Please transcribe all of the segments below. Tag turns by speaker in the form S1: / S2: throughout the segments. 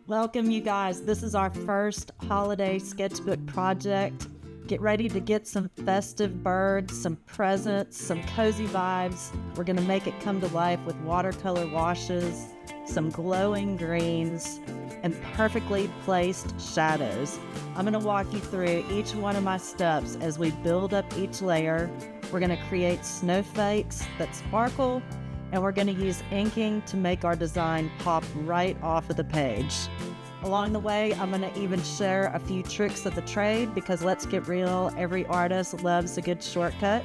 S1: Welcome, you guys. This is our first holiday sketchbook project. Get ready to get some festive birds, some presents, some cozy vibes. We're going to make it come to life with watercolor washes, some glowing greens, and perfectly placed shadows. I'm going to walk you through each one of my steps as we build up each layer. We're going to create snowflakes that sparkle, and we're going to use inking to make our design pop right off of the page. Along the way, I'm going to even share a few tricks of the trade because let's get real, every artist loves a good shortcut.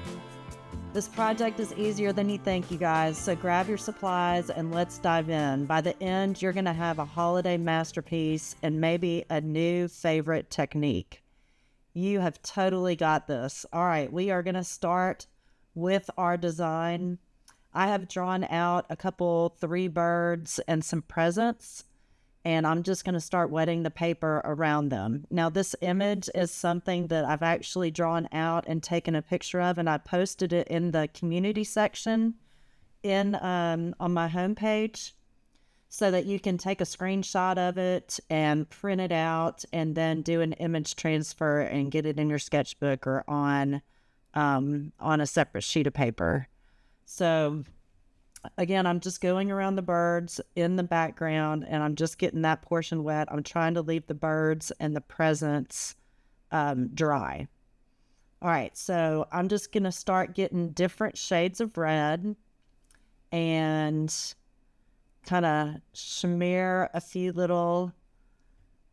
S1: This project is easier than you think, you guys, so grab your supplies and let's dive in. By the end, you're going to have a holiday masterpiece and maybe a new favorite technique. You have totally got this. All right, we are going to start with our design. I have drawn out a couple 3 birds and some presents, and I'm just going to start wetting the paper around them. Now, this image is something that I've actually drawn out and taken a picture of, and I posted it in the community section on my homepage so that you can take a screenshot of it and print it out and then do an image transfer and get it in your sketchbook or on a separate sheet of paper. So again, I'm just going around the birds in the background and I'm just getting that portion wet. I'm trying to leave the birds and the presents dry. All right, so I'm just going to start getting different shades of red and kind of smear a few little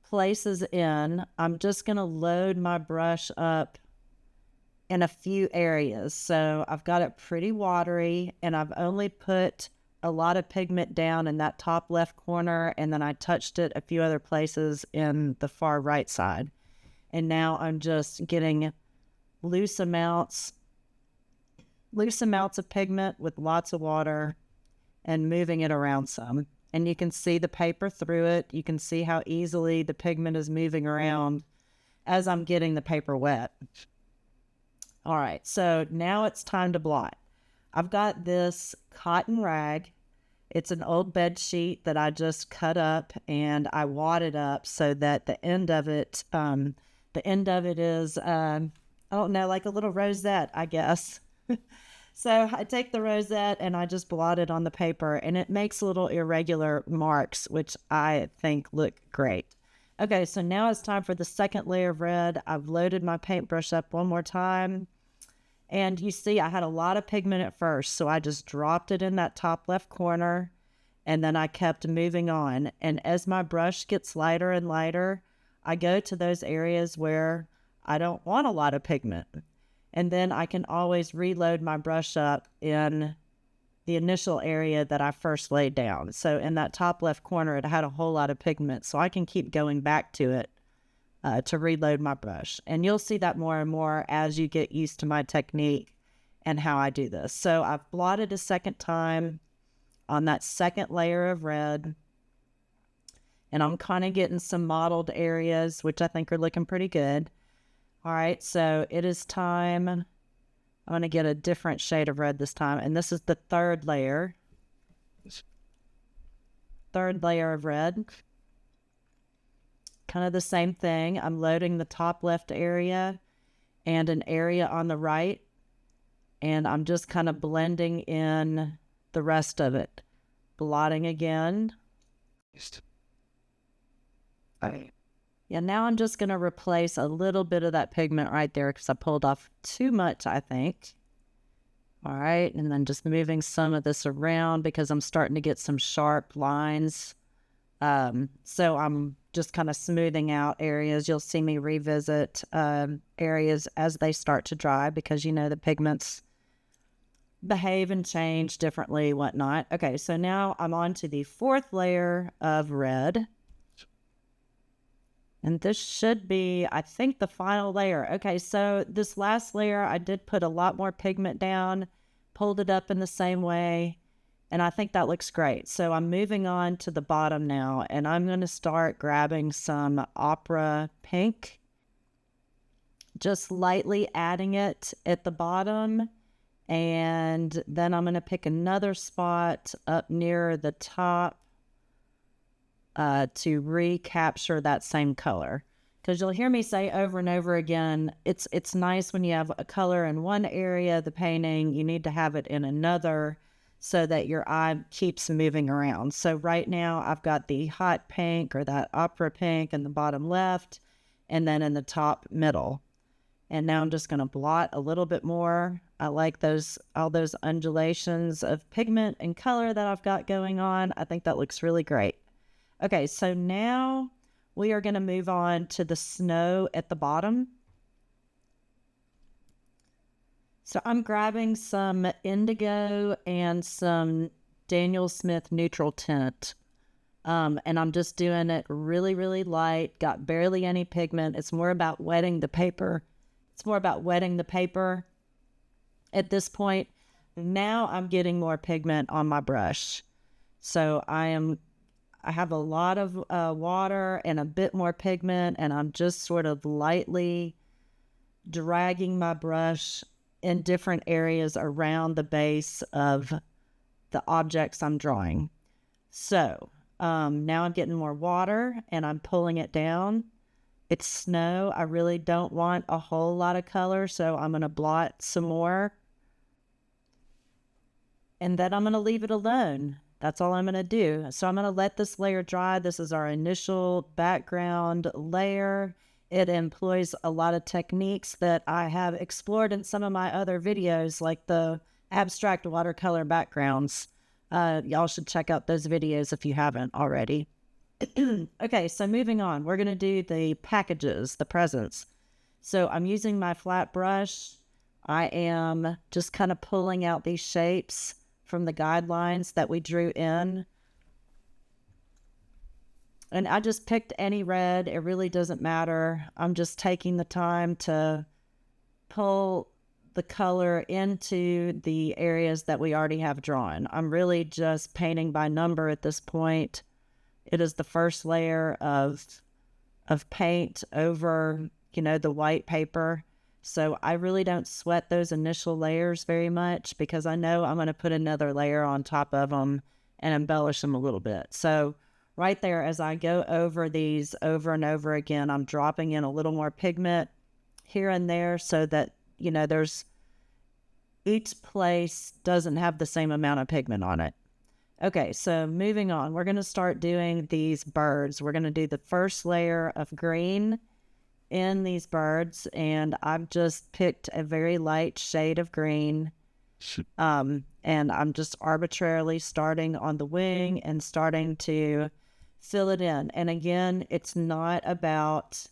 S1: places in. I'm just going to load my brush up in a few areas. So I've got it pretty watery and I've only put a lot of pigment down in that top left corner, and then I touched it a few other places in the far right side. And now I'm just getting loose amounts of pigment with lots of water and moving it around some. And you can see the paper through it. You can see how easily the pigment is moving around as I'm getting the paper wet. All right, so now it's time to blot. I've got this cotton rag. It's an old bed sheet that I just cut up and I wadded up so that the end of it is, I don't know, like a little rosette, I guess. So I take the rosette and I just blot it on the paper and it makes little irregular marks, which I think look great. Okay, so now it's time for the second layer of red. I've loaded my paintbrush up one more time. And you see, I had a lot of pigment at first, so I just dropped it in that top left corner, and then I kept moving on. And as my brush gets lighter and lighter, I go to those areas where I don't want a lot of pigment. And then I can always reload my brush up in the initial area that I first laid down. So in that top left corner, it had a whole lot of pigment, so I can keep going back to it to reload my brush. And you'll see that more and more as you get used to my technique and how I do this. So I've blotted a second time on that second layer of red. And I'm kind of getting some mottled areas, which I think are looking pretty good. All right, so it is time. I'm going to get a different shade of red this time. And this is the third layer. Third layer of red. Kind of the same thing. I'm loading the top left area and an area on the right, and I'm just kind of blending in the rest of it. Blotting again. Yeah, now I'm just going to replace a little bit of that pigment right there because I pulled off too much, I think. All right, and then just moving some of this around because I'm starting to get some sharp lines. So I'm just kind of smoothing out areas. You'll see me revisit areas as they start to dry because, you know, the pigments behave and change differently, whatnot. Okay, so now I'm on to the fourth layer of red. And this should be, I think, the final layer. Okay, so this last layer, I did put a lot more pigment down, pulled it up in the same way. And I think that looks great. So I'm moving on to the bottom now, and I'm going to start grabbing some opera pink, just lightly adding it at the bottom. And then I'm going to pick another spot up near the top to recapture that same color. Because you'll hear me say over and over again, it's nice when you have a color in one area of the painting, you need to have it in another so that your eye keeps moving around. So right now I've got the hot pink or that opera pink in the bottom left, and then in the top middle. And now I'm just going to blot a little bit more. I like all those undulations of pigment and color that I've got going on. I think that looks really great. Okay, so now we are going to move on to the snow at the bottom. So I'm grabbing some indigo and some Daniel Smith neutral tint. And I'm just doing it really, really light, got barely any pigment. It's more about wetting the paper. At this point. Now I'm getting more pigment on my brush. So I have a lot of water and a bit more pigment, and I'm just sort of lightly dragging my brush in different areas around the base of the objects I'm drawing. So now I'm getting more water and I'm pulling it down. It's snow. I really don't want a whole lot of color, so I'm going to blot some more. And then I'm going to leave it alone. That's all I'm going to do. So I'm going to let this layer dry. This is our initial background layer. It employs a lot of techniques that I have explored in some of my other videos, like the abstract watercolor backgrounds. Y'all should check out those videos if you haven't already. Okay, so moving on, we're going to do the packages, the presents. So I'm using my flat brush. I am just kind of pulling out these shapes from the guidelines that we drew in. And I just picked any red. It really doesn't matter. I'm just taking the time to pull the color into the areas that we already have drawn. I'm really just painting by number at this point. It is the first layer of paint over, the white paper. So I really don't sweat those initial layers very much because I know I'm going to put another layer on top of them and embellish them a little bit. So right there, as I go over these over and over again, I'm dropping in a little more pigment here and there so that, there's each place doesn't have the same amount of pigment on it. Okay, so moving on, we're going to start doing these birds. We're going to do the first layer of green in these birds, and I've just picked a very light shade of green, and I'm just arbitrarily starting on the wing and starting to fill it in. And again, it's not about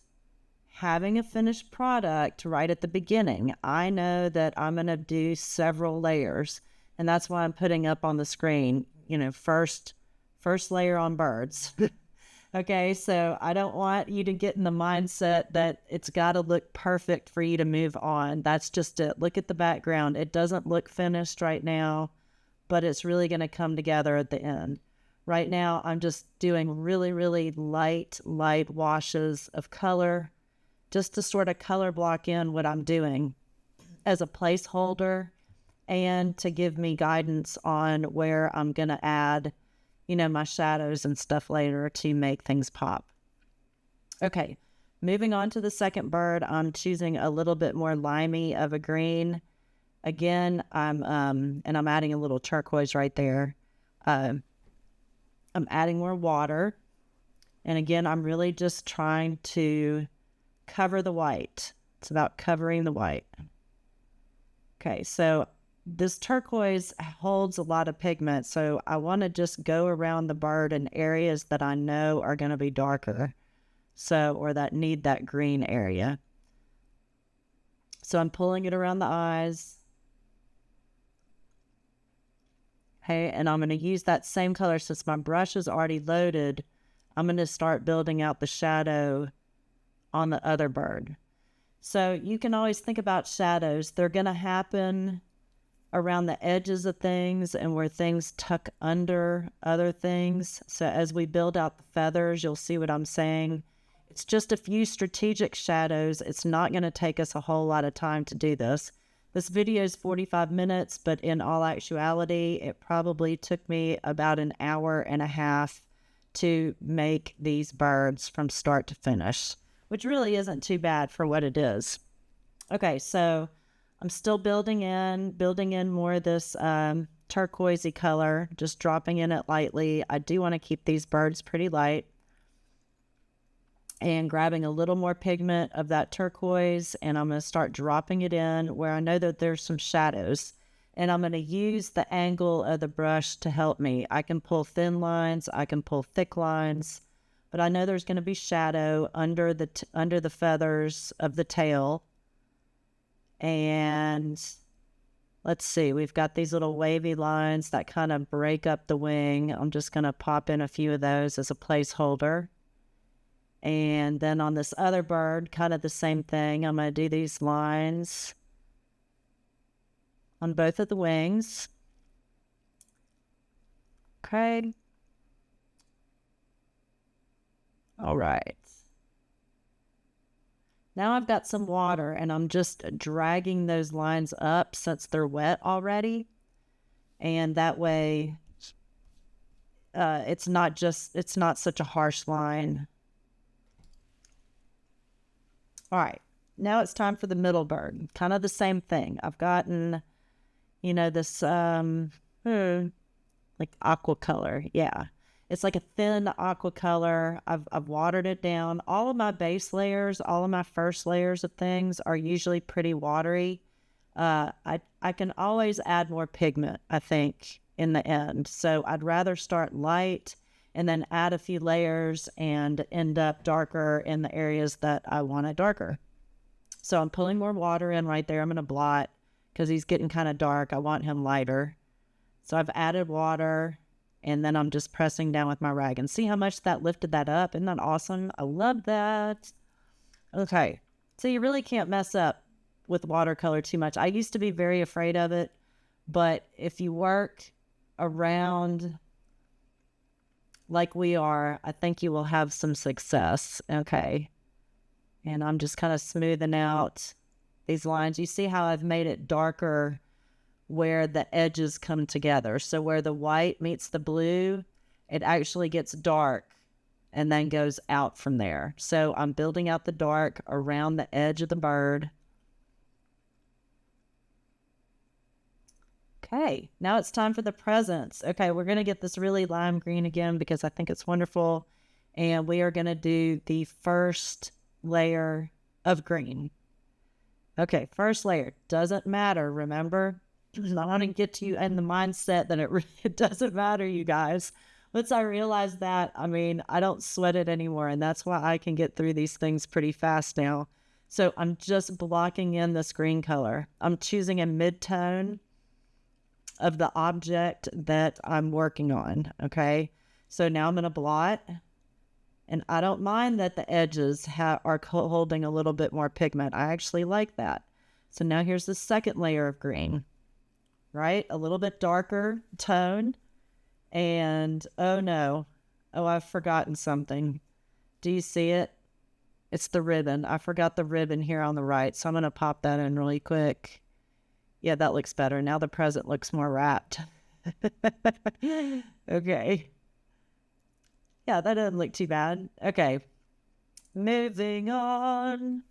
S1: having a finished product right at the beginning. I know that I'm going to do several layers, and that's why I'm putting up on the screen, first layer on birds. Okay, so I don't want you to get in the mindset that it's got to look perfect for you to move on. That's just it. Look at the background. It doesn't look finished right now, but it's really going to come together at the end. Right now, I'm just doing really, really light washes of color just to sort of color block in what I'm doing as a placeholder and to give me guidance on where I'm going to add, my shadows and stuff later to make things pop. Okay, moving on to the second bird, I'm choosing a little bit more limey of a green. Again, I'm adding a little turquoise right there. I'm adding more water. And again, I'm really just trying to cover the white. It's about covering the white. Okay, so this turquoise holds a lot of pigment, so I want to just go around the bird in areas that I know are going to be darker, or that need that green area. So I'm pulling it around the eyes. Okay, and I'm going to use that same color since my brush is already loaded. I'm going to start building out the shadow on the other bird. So you can always think about shadows. They're going to happen around the edges of things and where things tuck under other things. So as we build out the feathers, you'll see what I'm saying. It's just a few strategic shadows. It's not going to take us a whole lot of time to do this. This video is 45 minutes, but in all actuality, it probably took me about an hour and a half to make these birds from start to finish, which really isn't too bad for what it is. Okay, so I'm still building in more of this turquoisey color, just dropping in it lightly. I do want to keep these birds pretty light. And grabbing a little more pigment of that turquoise, and I'm going to start dropping it in where I know that there's some shadows. And I'm going to use the angle of the brush to help me. I can pull thin lines, I can pull thick lines, but I know there's going to be shadow under the feathers of the tail. And let's see, we've got these little wavy lines that kind of break up the wing. I'm just going to pop in a few of those as a placeholder. And then on this other bird, kind of the same thing. I'm going to do these lines on both of the wings. Okay. All right. Now I've got some water, and I'm just dragging those lines up since they're wet already. And that way, it's not such a harsh line. All right, now it's time for the middle bird. Kind of the same thing. I've gotten, this like aqua color. Yeah, it's like a thin aqua color. I've watered it down. All of my base layers, all of my first layers of things are usually pretty watery. I can always add more pigment, I think, in the end. So I'd rather start light and then add a few layers and end up darker in the areas that I want it darker. So I'm pulling more water in right there. I'm going to blot because he's getting kind of dark. I want him lighter. So I've added water, and then I'm just pressing down with my rag. And see how much that lifted that up? Isn't that awesome? I love that. Okay, so you really can't mess up with watercolor too much. I used to be very afraid of it, but if you work around like we are, I think you will have some success. Okay. And I'm just kind of smoothing out these lines. You see how I've made it darker where the edges come together. So where the white meets the blue, it actually gets dark and then goes out from there. So I'm building out the dark around the edge of the bird. Okay, now it's time for the presents. Okay, we're going to get this really lime green again because I think it's wonderful. And we are going to do the first layer of green. Okay, first layer. Doesn't matter, remember? I want to get you in the mindset that it doesn't matter, you guys. Once I realized that, I don't sweat it anymore. And that's why I can get through these things pretty fast now. So I'm just blocking in this green color. I'm choosing a mid-tone of the object that I'm working on, okay? So now I'm going to blot, and I don't mind that the edges are holding a little bit more pigment. I actually like that. So now here's the second layer of green, right? A little bit darker tone, and oh no, I've forgotten something. Do you see it? It's the ribbon. I forgot the ribbon here on the right, so I'm going to pop that in really quick. Yeah, that looks better. Now the present looks more wrapped. Okay. Yeah, that doesn't look too bad. Okay. Moving on.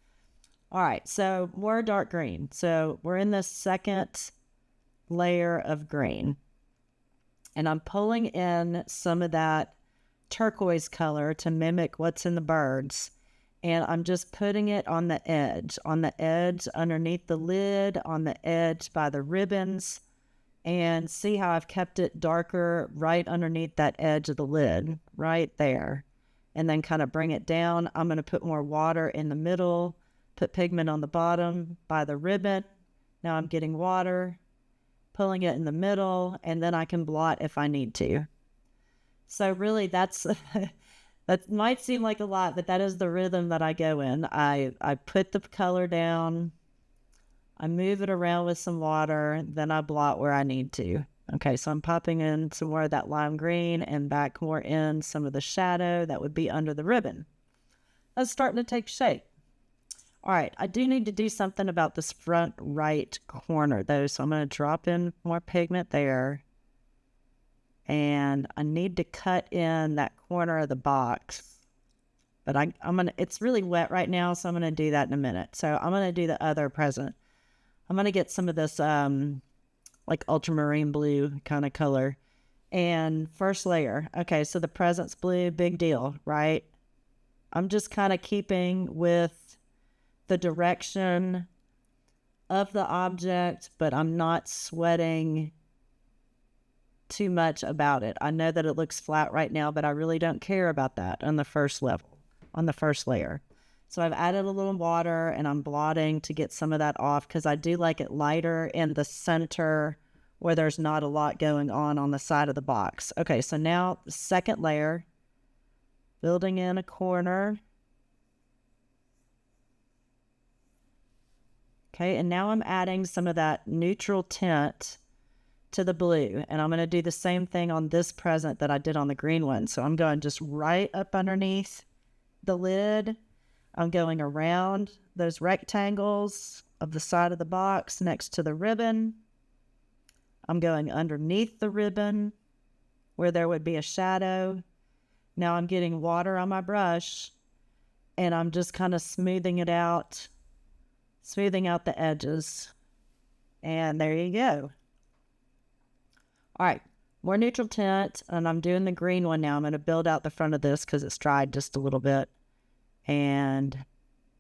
S1: All right, so more dark green. So we're in the second layer of green. And I'm pulling in some of that turquoise color to mimic what's in the birds. And I'm just putting it on the edge underneath the lid, on the edge by the ribbons. And see how I've kept it darker right underneath that edge of the lid, right there. And then kind of bring it down. I'm going to put more water in the middle, put pigment on the bottom by the ribbon. Now I'm getting water, pulling it in the middle, and then I can blot if I need to. So really that's... That might seem like a lot, but that is the rhythm that I go in. I put the color down, I move it around with some water, then I blot where I need to. Okay, so I'm popping in some more of that lime green and back more in some of the shadow that would be under the ribbon. That's starting to take shape. All right, I do need to do something about this front right corner though, so I'm going to drop in more pigment there. And I need to cut in that corner of the box. But it's really wet right now, so I'm gonna do that in a minute. So I'm gonna do the other present. I'm gonna get some of this like ultramarine blue kind of color. And first layer. Okay, so the present's blue, big deal, right? I'm just kind of keeping with the direction of the object, but I'm not sweating too much about it. I know that it looks flat right now, but I really don't care about that on the first level, on the first layer. So I've added a little water and I'm blotting to get some of that off because I do like it lighter in the center where there's not a lot going on the side of the box. Okay, so now the second layer, building in a corner. Okay, and now I'm adding some of that neutral tint to the blue, and I'm going to do the same thing on this present that I did on the green one. So I'm going just right up underneath the lid. I'm going around those rectangles of the side of the box next to the ribbon. I'm going underneath the ribbon where there would be a shadow. Now I'm getting water on my brush and I'm just kind of smoothing it out, smoothing out the edges. And there you go. All right, more neutral tint, and I'm doing the green one now. I'm going to build out the front of this because it's dried just a little bit. And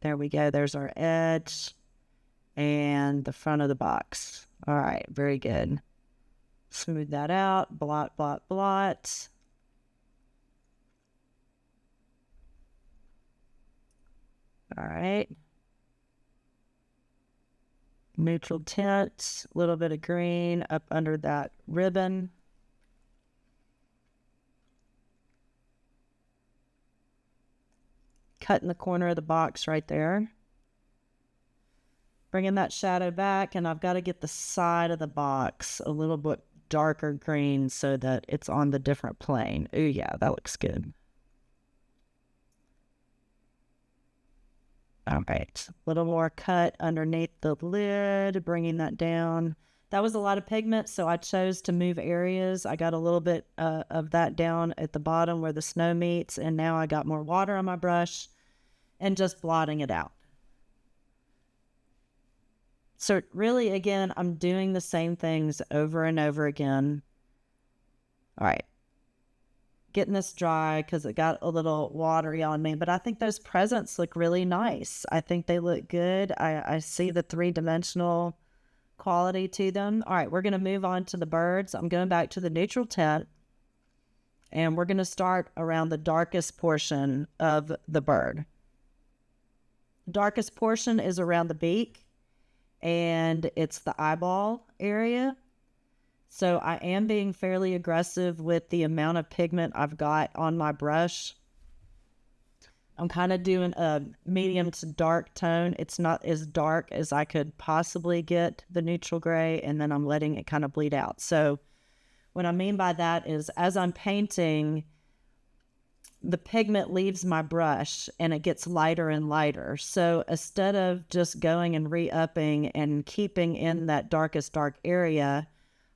S1: there we go. There's our edge and the front of the box. All right, very good. Smooth that out. Blot, blot, blot. All right. Neutral tint, a little bit of green up under that ribbon. Cut in the corner of the box right there. Bringing that shadow back, and I've got to get the side of the box a little bit darker green so that it's on the different plane. Ooh, yeah, that looks good. All right, a little more cut underneath the lid, bringing that down. That was a lot of pigment, so I chose to move areas. I got a little bit of that down at the bottom where the snow meets, and now I got more water on my brush and just blotting it out. So really, again, I'm doing the same things over and over again. All right. Getting this dry because it got a little watery on me, but I think those presents look really nice. I think they look good. I see the three-dimensional quality to them. All right, we're going to move on to the birds. I'm going back to the neutral tint, and we're going to start around the darkest portion of the bird. The darkest portion is around the beak, and it's the eyeball area. So I am being fairly aggressive with the amount of pigment I've got on my brush. I'm kind of doing a medium to dark tone. It's not as dark as I could possibly get the neutral gray, and then I'm letting it kind of bleed out. So what I mean by that is as I'm painting, the pigment leaves my brush and it gets lighter and lighter. So instead of just going and re-upping and keeping in that darkest dark area,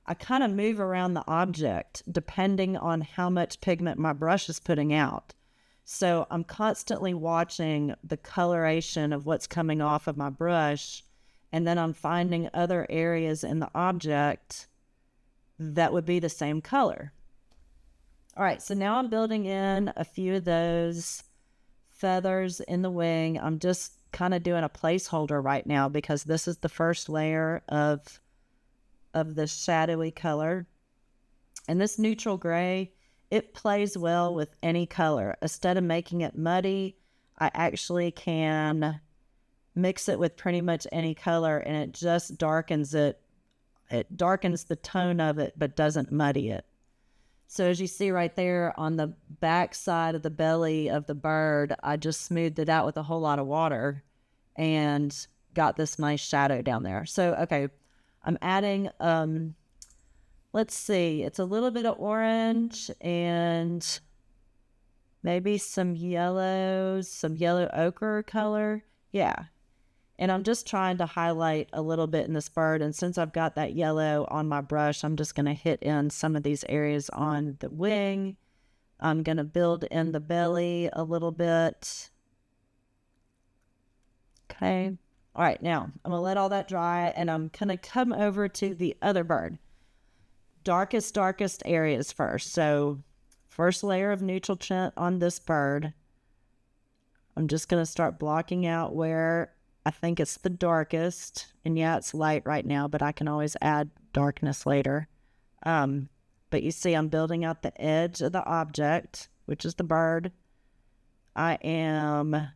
S1: I kind of move around the object depending on how much pigment my brush is putting out. So I'm constantly watching the coloration of what's coming off of my brush, and then I'm finding other areas in the object that would be the same color. All right, so now I'm building in a few of those feathers in the wing. I'm just kind of doing a placeholder right now because this is the first layer of the shadowy color. And this neutral gray, it plays well with any color. Instead of making it muddy, I actually can mix it with pretty much any color, and it just darkens it. It darkens the tone of it, but doesn't muddy it. So as you see right there on the back side of the belly of the bird, I just smoothed it out with a whole lot of water and got this nice shadow down there. So, okay, I'm adding, let's see, it's a little bit of orange and maybe some yellow ochre color. Yeah. And I'm just trying to highlight a little bit in this bird. And since I've got that yellow on my brush, I'm just going to hit in some of these areas on the wing. I'm going to build in the belly a little bit. Okay. All right, now I'm going to let all that dry, and I'm going to come over to the other bird. Darkest areas first. So first layer of neutral tint on this bird. I'm just going to start blocking out where I think it's the darkest. And yeah, it's light right now, but I can always add darkness later. But you see I'm building out the edge of the object, which is the bird. I am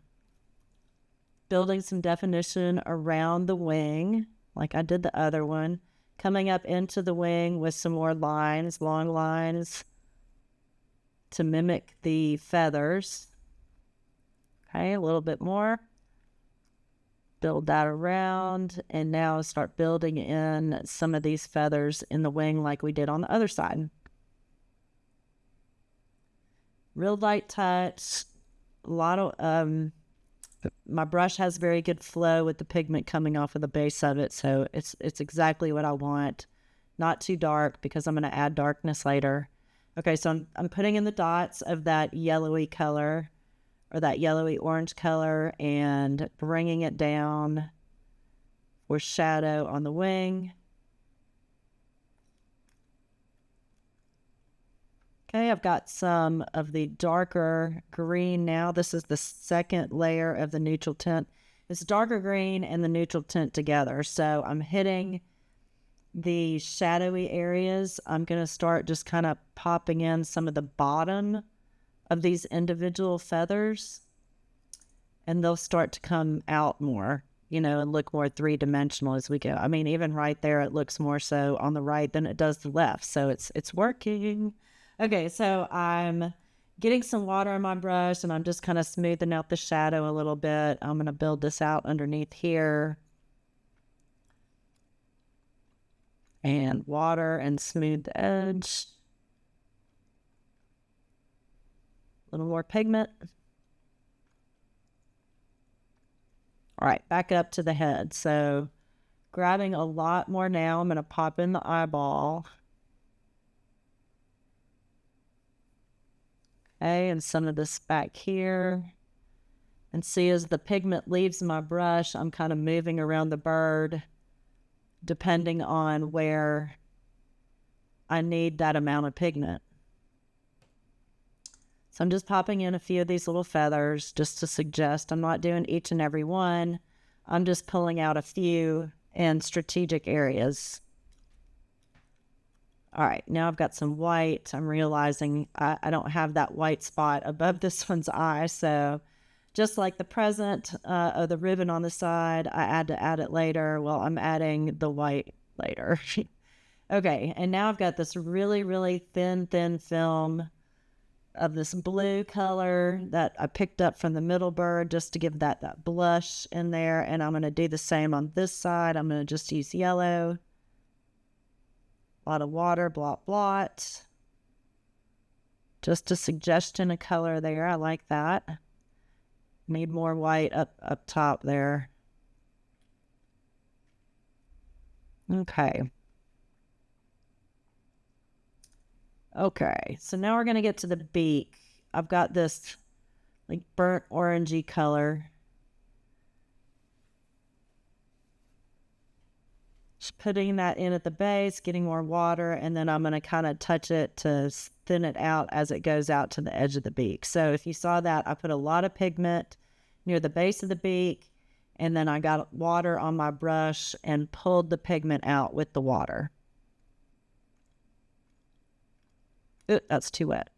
S1: building some definition around the wing, like I did the other one. Coming up into the wing with some more lines, long lines, to mimic the feathers. Okay, a little bit more. Build that around, and now start building in some of these feathers in the wing like we did on the other side. Real light touch. A lot of my brush has very good flow with the pigment coming off of the base of it, so it's exactly what I want. Not too dark because I'm going to add darkness later. Okay, so I'm putting in the dots of that yellowy color, or that yellowy orange color, and bringing it down for shadow on the wing. Okay, I've got some of the darker green now. This is the second layer of the neutral tint. It's darker green and the neutral tint together. So I'm hitting the shadowy areas. I'm going to start just kind of popping in some of the bottom of these individual feathers, and they'll start to come out more, you know, and look more three-dimensional as we go. I mean, even right there, it looks more so on the right than it does the left. So it's working. Okay, so I'm getting some water on my brush, and I'm just kind of smoothing out the shadow a little bit. I'm going to build this out underneath here. And water and smooth the edge. A little more pigment. All right, back up to the head. So grabbing a lot more now. I'm going to pop in the eyeball. Okay, and some of this back here. And see, as the pigment leaves my brush, I'm kind of moving around the bird depending on where I need that amount of pigment. So I'm just popping in a few of these little feathers just to suggest. I'm not doing each and every one. I'm just pulling out a few in strategic areas. All right, now I've got some white. I'm realizing I don't have that white spot above this one's eye. So just like the present of the ribbon on the side, I had to add it later. Well, I'm adding the white later. Okay, and now I've got this really, really thin film of this blue color that I picked up from the middle bird just to give that blush in there. And I'm going to do the same on this side. I'm going to just use yellow. A lot of water, blot, blot. Just a suggestion of color there. I like that. Need more white up top there. Okay. Okay, so now we're going to get to the beak. I've got this like burnt orangey color. Just putting that in at the base, getting more water, and then I'm going to kind of touch it to thin it out as it goes out to the edge of the beak. So if you saw that, I put a lot of pigment near the base of the beak, and then I got water on my brush and pulled the pigment out with the water. Ooh, that's too wet.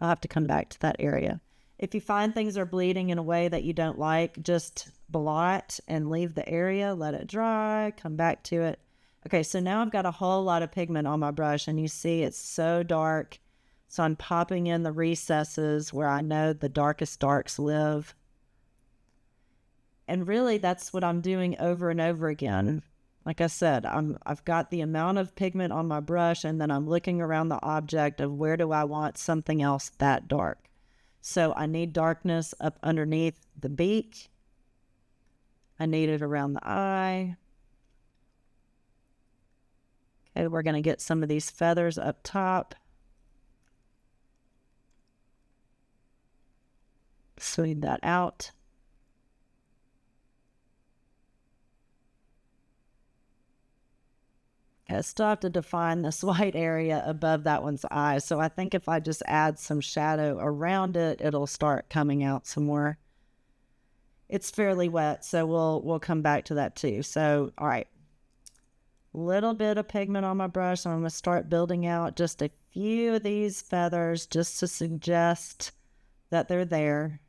S1: I'll have to come back to that area. If you find things are bleeding in a way that you don't like, just blot and leave the area, let it dry, come back to it. Okay, so now I've got a whole lot of pigment on my brush, and you see it's so dark. So I'm popping in the recesses where I know the darkest darks live. And really, that's what I'm doing over and over again. Like I said, I've got the amount of pigment on my brush, and then I'm looking around the object of where do I want something else that dark. So I need darkness up underneath the beak. I need it around the eye. Okay, we're going to get some of these feathers up top. Smooth that out. I still have to define this white area above that one's eye. So I think if I just add some shadow around it, it'll start coming out some more. It's fairly wet, so we'll come back to that too. So, all right. Little bit of pigment on my brush. I'm going to start building out just a few of these feathers just to suggest that they're there.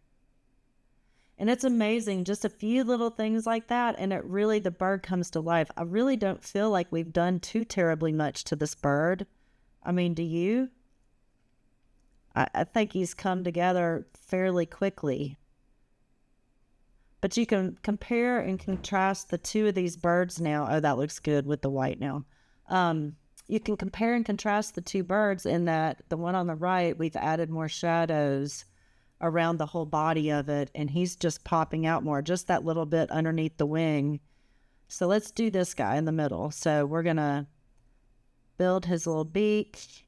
S1: And it's amazing, just a few little things like that, and it really, the bird comes to life. I really don't feel like we've done too terribly much to this bird. I mean, do you? I think he's come together fairly quickly. But you can compare and contrast the two of these birds now. Oh, that looks good with the white now. You can compare and contrast the two birds in that the one on the right, we've added more shadows around the whole body of it, and he's just popping out more, just that little bit underneath the wing. So let's do this guy in the middle. So we're going to build his little beak.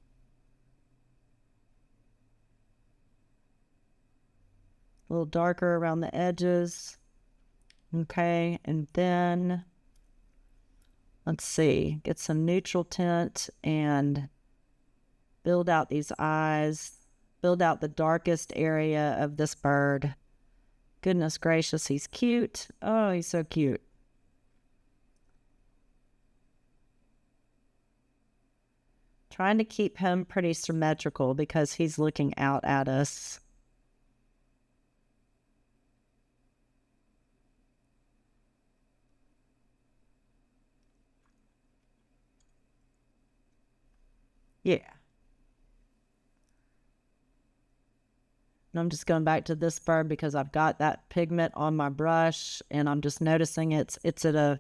S1: A little darker around the edges. Okay, and then let's see, get some neutral tint and build out these eyes, build out the darkest area of this bird. Goodness gracious, he's cute. Oh, he's so cute. Trying to keep him pretty symmetrical because he's looking out at us. Yeah. And I'm just going back to this bird because I've got that pigment on my brush and I'm just noticing it's at a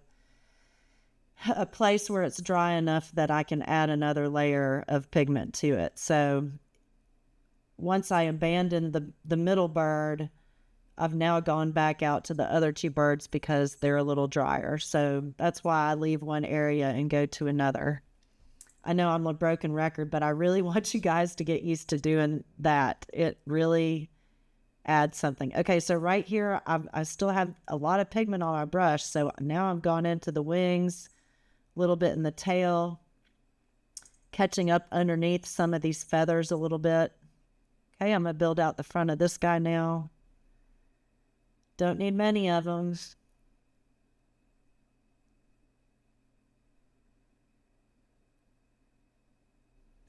S1: place where it's dry enough that I can add another layer of pigment to it. So once I abandon the middle bird, I've now gone back out to the other two birds because they're a little drier. So that's why I leave one area and go to another. I know I'm a broken record, but I really want you guys to get used to doing that. It really adds something. Okay, so right here, I still have a lot of pigment on my brush. So now I've gone into the wings, a little bit in the tail, catching up underneath some of these feathers a little bit. Okay, I'm going to build out the front of this guy now. Don't need many of them.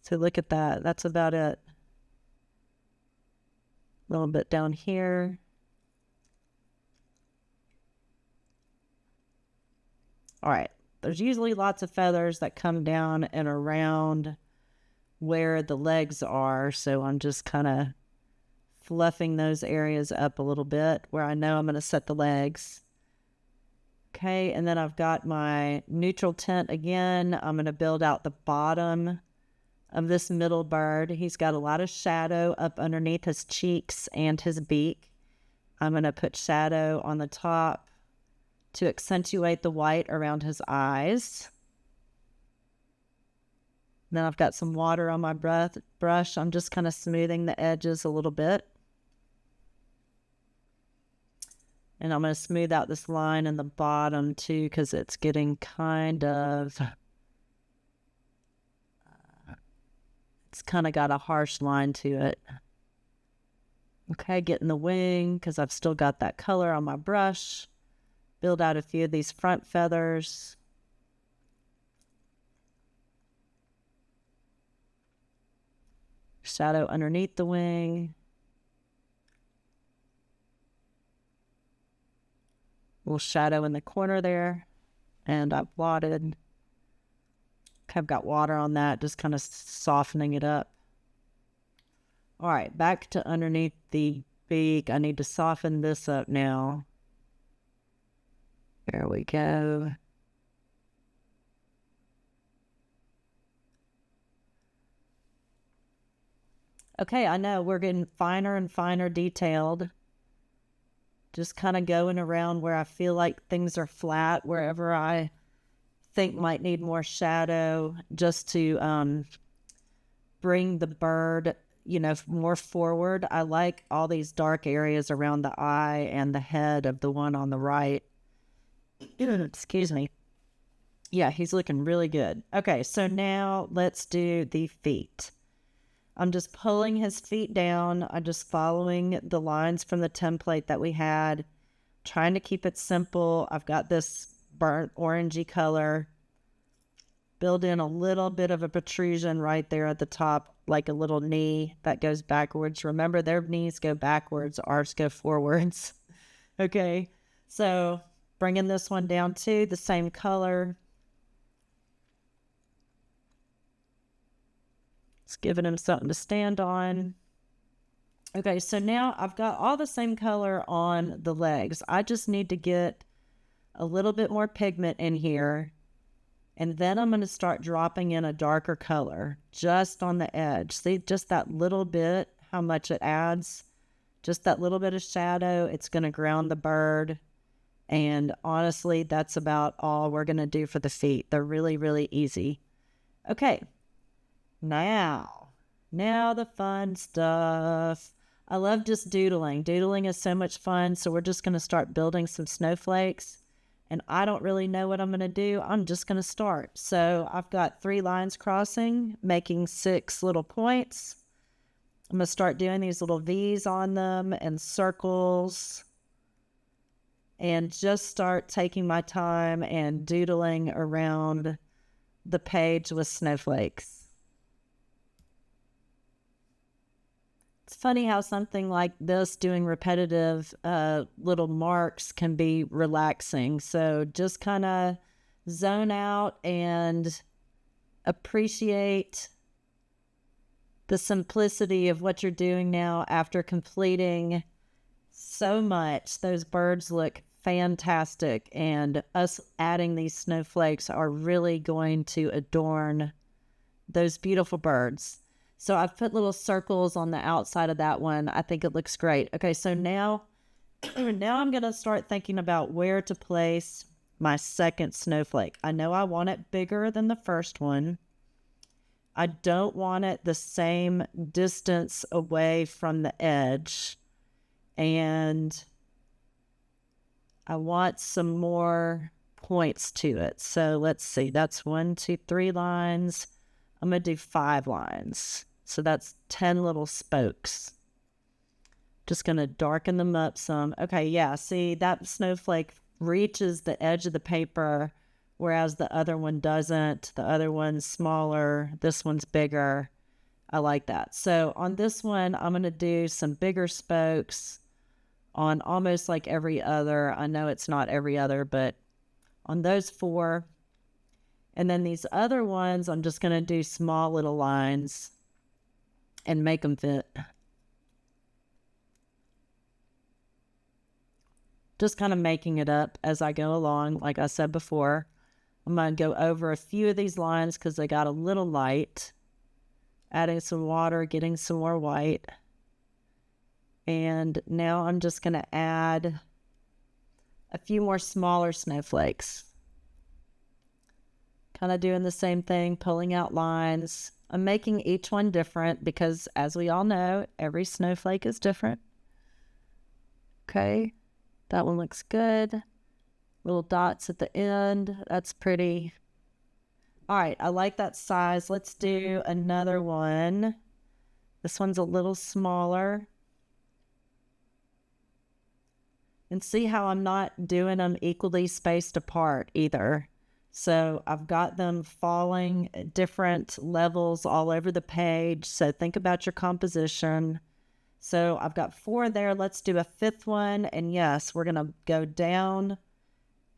S1: So look at that. That's about it. A little bit down here. All right. There's usually lots of feathers that come down and around where the legs are. So I'm just kind of fluffing those areas up a little bit where I know I'm going to set the legs. Okay. And then I've got my neutral tint again. I'm going to build out the bottom of this middle bird. He's got a lot of shadow up underneath his cheeks and his beak. I'm going to put shadow on the top to accentuate the white around his eyes. Then I've got some water on my brush. I'm just kind of smoothing the edges a little bit. And I'm going to smooth out this line in the bottom too because it's getting kind of... It's kind of got a harsh line to it. Okay, getting the wing because I've still got that color on my brush. Build out a few of these front feathers. Shadow underneath the wing. Little shadow in the corner there. And I've blotted. I've got water on that, just kind of softening it up. All right, back to underneath the beak. I need to soften this up now. There we go. Okay, I know we're getting finer and finer detailed. Just kind of going around where I feel like things are flat, wherever I think might need more shadow, just to bring the bird, more forward. I like all these dark areas around the eye and the head of the one on the right. Excuse me. Yeah, he's looking really good. Okay, so now let's do the feet. I'm just pulling his feet down. I'm just following the lines from the template that we had, trying to keep it simple. I've got this burnt orangey color. Build in a little bit of a protrusion right there at the top, like a little knee that goes backwards. Remember, their knees go backwards, ours go forwards. Okay, so bringing this one down too, the same color. It's giving him something to stand on. Okay, so now I've got all the same color on the legs. I just need to get a little bit more pigment in here. And then I'm going to start dropping in a darker color just on the edge. See, just that little bit, how much it adds. Just that little bit of shadow. It's going to ground the bird. And honestly, that's about all we're going to do for the feet. They're really, really easy. Okay. Now the fun stuff. I love just doodling. Doodling is so much fun. So we're just going to start building some snowflakes. And I don't really know what I'm going to do. I'm just going to start. So I've got 3 lines crossing, making 6 little points. I'm going to start doing these little V's on them and circles. And just start taking my time and doodling around the page with snowflakes. It's funny how something like this, doing repetitive little marks, can be relaxing. So just kind of zone out and appreciate the simplicity of what you're doing now after completing so much. Those birds look fantastic, and us adding these snowflakes are really going to adorn those beautiful birds. So I've put little circles on the outside of that one. I think it looks great. Okay, so now I'm going to start thinking about where to place my second snowflake. I know I want it bigger than the first one. I don't want it the same distance away from the edge. And I want some more points to it. So let's see. That's 1, 2, 3 lines. I'm going to do 5 lines. So that's 10 little spokes. Just going to darken them up some. Okay, yeah, see, that snowflake reaches the edge of the paper, whereas the other one doesn't. The other one's smaller. This one's bigger. I like that. So on this one, I'm going to do some bigger spokes on almost like every other. I know it's not every other, but on those 4. And then these other ones, I'm just going to do small little lines and make them fit. Just kind of making it up as I go along. Like I said before, I'm going to go over a few of these lines because they got a little light. Adding some water, getting some more white. And now I'm just going to add a few more smaller snowflakes. Kind of doing the same thing, pulling out lines. I'm making each one different because, as we all know, every snowflake is different. Okay, that one looks good. Little dots at the end. That's pretty. All right, I like that size. Let's do another one. This one's a little smaller. And see how I'm not doing them equally spaced apart either. So I've got them falling at different levels all over the page. So think about your composition. So I've got 4 there. Let's do a 5th one. And yes, we're going to go down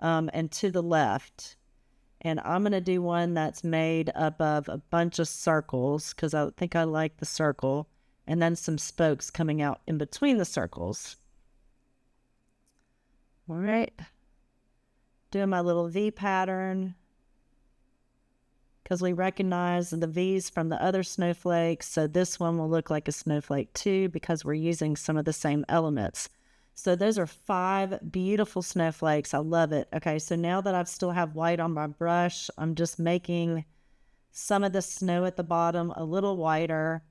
S1: and to the left. And I'm going to do one that's made up of a bunch of circles because I think I like the circle. And then some spokes coming out in between the circles. All right. Doing my little V pattern because we recognize the V's from the other snowflakes. So this one will look like a snowflake too because we're using some of the same elements. So those are 5 beautiful snowflakes. I love it. Okay, so now that I still have white on my brush, I'm just making some of the snow at the bottom a little whiter.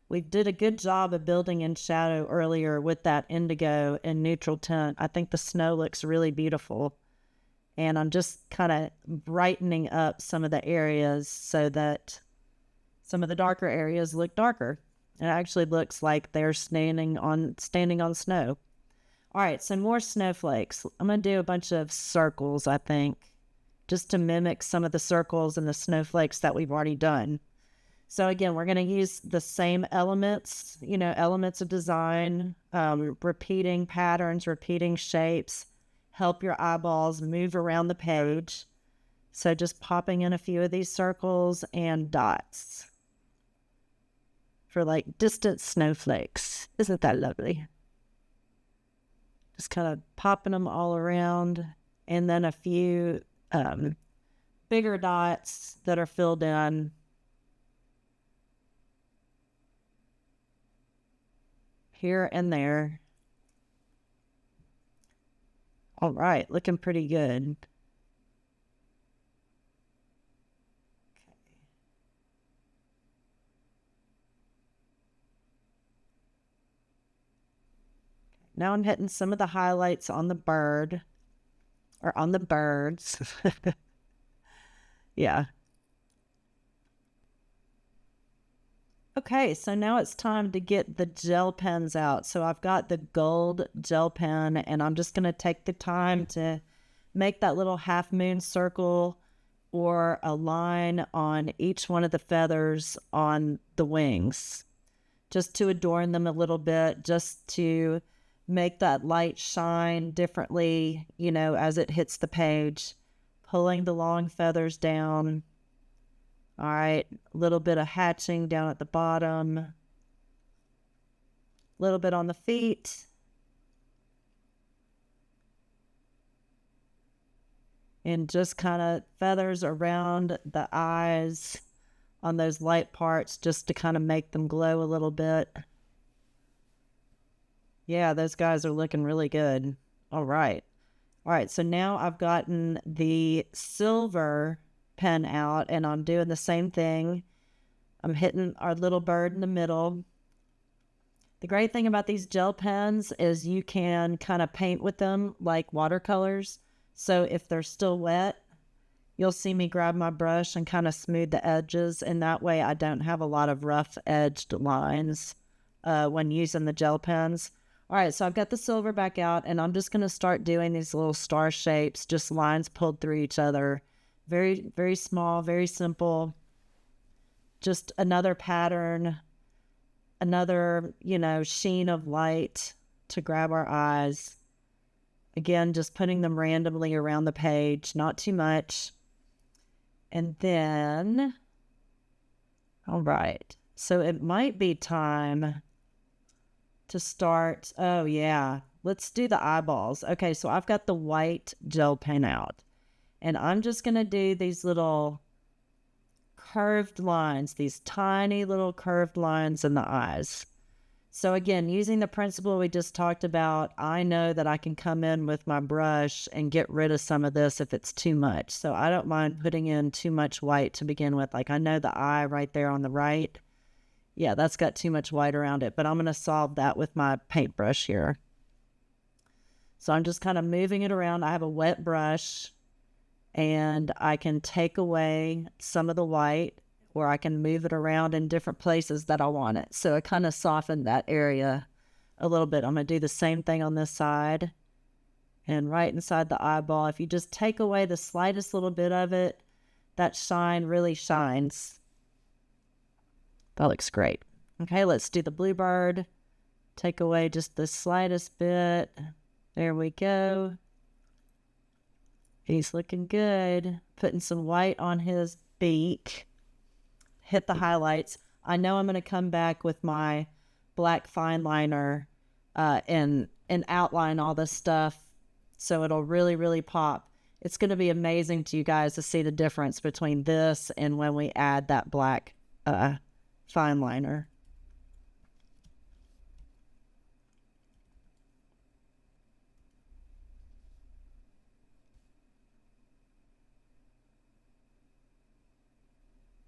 S1: We did a good job of building in shadow earlier with that indigo and neutral tint. I think the snow looks really beautiful. And I'm just kind of brightening up some of the areas so that some of the darker areas look darker. It actually looks like they're standing on snow. All right, so more snowflakes. I'm going to do a bunch of circles, I think, just to mimic some of the circles and the snowflakes that we've already done. So again, we're going to use the same elements, elements of design, repeating patterns, repeating shapes, help your eyeballs move around the page. So just popping in a few of these circles and dots for like distant snowflakes. Isn't that lovely? Just kind of popping them all around, and then a few bigger dots that are filled in here and there. All right, looking pretty good. Okay. Now I'm hitting some of the highlights on the bird, or on the birds. Yeah. Okay, so now it's time to get the gel pens out. So I've got the gold gel pen, and I'm just going to take the time to make that little half moon circle or a line on each one of the feathers on the wings, just to adorn them a little bit, just to make that light shine differently, as it hits the page, pulling the long feathers down. All right, a little bit of hatching down at the bottom, a little bit on the feet. And just kind of feathers around the eyes on those light parts just to kind of make them glow a little bit. Yeah, those guys are looking really good. All right. All right, so now I've gotten the silver pen out, and I'm doing the same thing. I'm hitting our little bird in the middle. The great thing about these gel pens is you can kind of paint with them like watercolors. So if they're still wet, you'll see me grab my brush and kind of smooth the edges, and that way I don't have a lot of rough edged lines when using the gel pens. All right, so I've got the silver back out, and I'm just going to start doing these little star shapes, just lines pulled through each other. Very, very small, very simple. Just another pattern, another, sheen of light to grab our eyes. Again, just putting them randomly around the page, not too much. And then, all right, so it might be time to start. Oh, yeah, let's do the eyeballs. Okay, so I've got the white gel pen out. And I'm just going to do these little curved lines, these tiny little curved lines in the eyes. So again, using the principle we just talked about, I know that I can come in with my brush and get rid of some of this if it's too much. So I don't mind putting in too much white to begin with. Like I know the eye right there on the right. Yeah, that's got too much white around it, but I'm going to solve that with my paintbrush here. So I'm just kind of moving it around. I have a wet brush, and I can take away some of the white, or I can move it around in different places that I want it. So I kind of softened that area a little bit. I'm going to do the same thing on this side and right inside the eyeball. If you just take away the slightest little bit of it, that shine really shines. That looks great. Okay, let's do the bluebird. Take away just the slightest bit. There we go. He's looking good. Putting some white on his beak. Hit the highlights. I know I'm going to come back with my black fine liner and outline all this stuff so it'll really, really pop. It's going to be amazing to you guys to see the difference between this and when we add that black fine liner.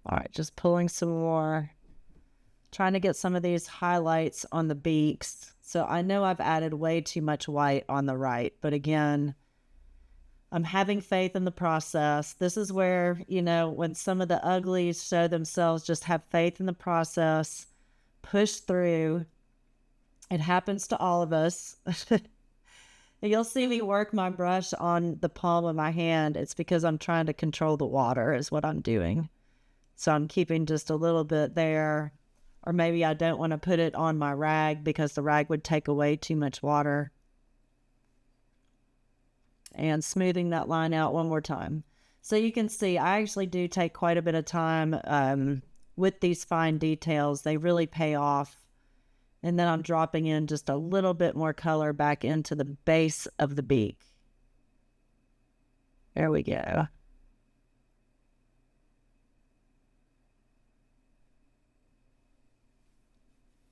S1: All right, just pulling some more. Trying to get some of these highlights on the beaks. So I know I've added way too much white on the right, but again, I'm having faith in the process. This is where, when some of the uglies show themselves, just have faith in the process, push through. It happens to all of us. You'll see me work my brush on the palm of my hand. It's because I'm trying to control the water is what I'm doing. So I'm keeping just a little bit there. Or maybe I don't want to put it on my rag because the rag would take away too much water. And smoothing that line out one more time. So you can see I actually do take quite a bit of time with these fine details. They really pay off. And then I'm dropping in just a little bit more color back into the base of the beak. There we go.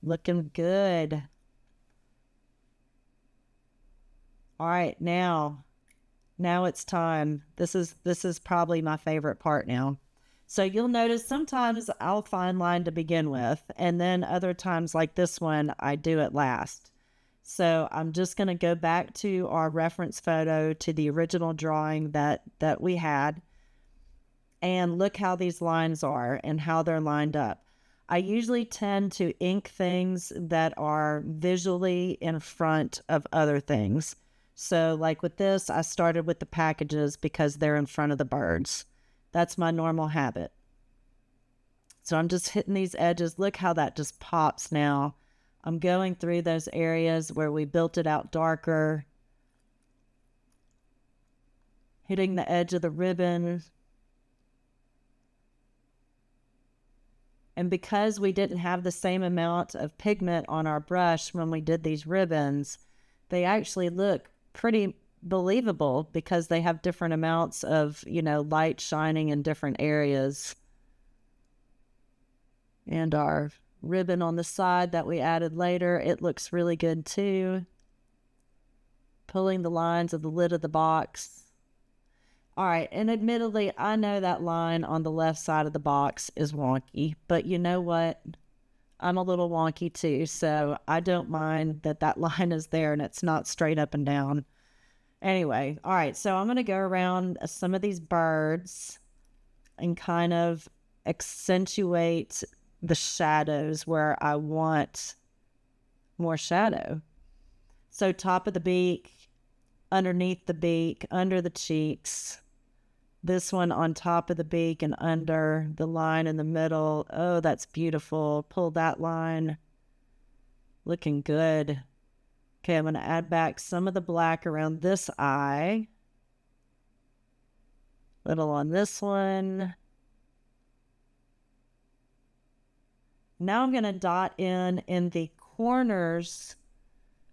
S1: Looking good. All right, now it's time. This is probably my favorite part now. So you'll notice sometimes I'll fine line to begin with, and then other times like this one, I do it last. So I'm just going to go back to our reference photo, to the original drawing that we had, and look how these lines are and how they're lined up. I usually tend to ink things that are visually in front of other things. So like with this, I started with the packages because they're in front of the birds. That's my normal habit. So I'm just hitting these edges. Look how that just pops now. I'm going through those areas where we built it out darker. Hitting the edge of the ribbon. And because we didn't have the same amount of pigment on our brush when we did these ribbons, they actually look pretty believable because they have different amounts of, light shining in different areas. And our ribbon on the side that we added later, it looks really good too. Pulling the lines of the lid of the box. All right, and admittedly, I know that line on the left side of the box is wonky, but you know what? I'm a little wonky too, so I don't mind that line is there and it's not straight up and down. Anyway, all right, so I'm going to go around some of these birds and kind of accentuate the shadows where I want more shadow. So top of the beak, underneath the beak, under the cheeks. This one on top of the beak and under the line in the middle. Oh, that's beautiful. Pull that line. Looking good. Okay, I'm going to add back some of the black around this eye. Little on this one. Now I'm going to dot in the corners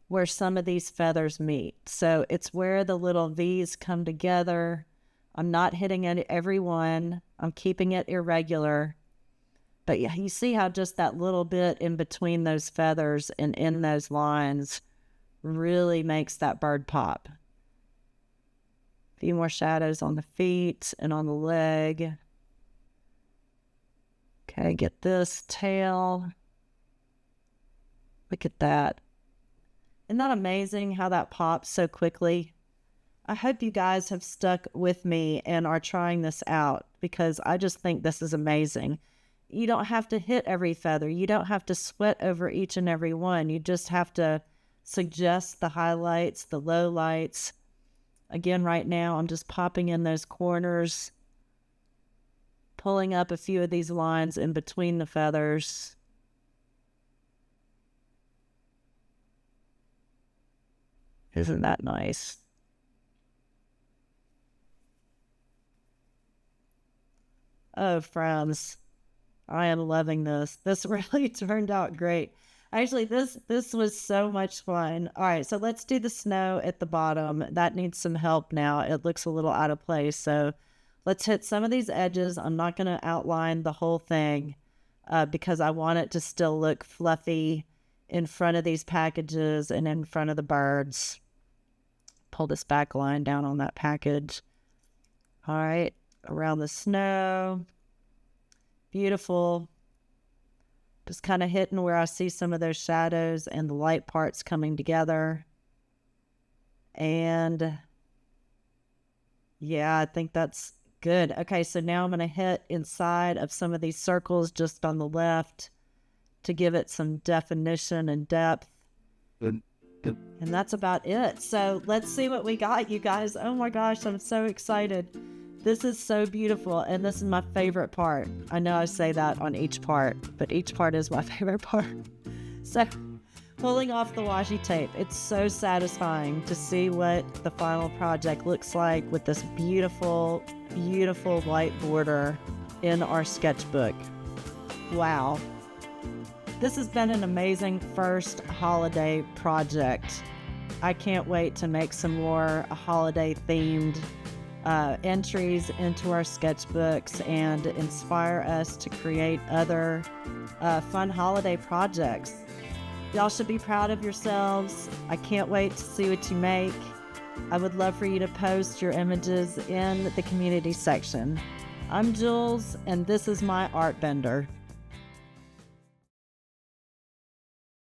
S1: where some of these feathers meet. So it's where the little V's come together. I'm not hitting every one. I'm keeping it irregular. But yeah, you see how just that little bit in between those feathers and in those lines really makes that bird pop. A few more shadows on the feet and on the leg. Okay, get this tail. Look at that. Isn't that amazing how that pops so quickly? I hope you guys have stuck with me and are trying this out because I just think this is amazing. You don't have to hit every feather. You don't have to sweat over each and every one. You just have to suggest the highlights, the lowlights. Again, right now, I'm just popping in those corners, pulling up a few of these lines in between the feathers. Isn't that nice? Oh, friends, I am loving this. This really turned out great. Actually, this was so much fun. All right, so let's do the snow at the bottom. That needs some help now. It looks a little out of place. So let's hit some of these edges. I'm not going to outline the whole thing because I want it to still look fluffy in front of these packages and in front of the birds. Pull this back line down on that package. All right, around the snow. Beautiful. Just kind of hitting where I see some of those shadows and the light parts coming together. And yeah, I think that's good. Okay, so now I'm going to hit inside of some of these circles just on the left to give it some definition and depth.
S2: Good.
S1: And that's about it. So let's see what we got, you guys. Oh my gosh, I'm so excited. This is so beautiful, and this is my favorite part. I know I say that on each part, but each part is my favorite part. So pulling off the washi tape, it's so satisfying to see what the final project looks like with this beautiful, beautiful white border in our sketchbook. Wow. This has been an amazing first holiday project. I can't wait to make some more holiday themed entries into our sketchbooks and inspire us to create other fun holiday projects. Y'all should be proud of yourselves. I can't wait to see what you make. I would love for you to post your images in the community section. I'm Jules, and this is my Art Bender.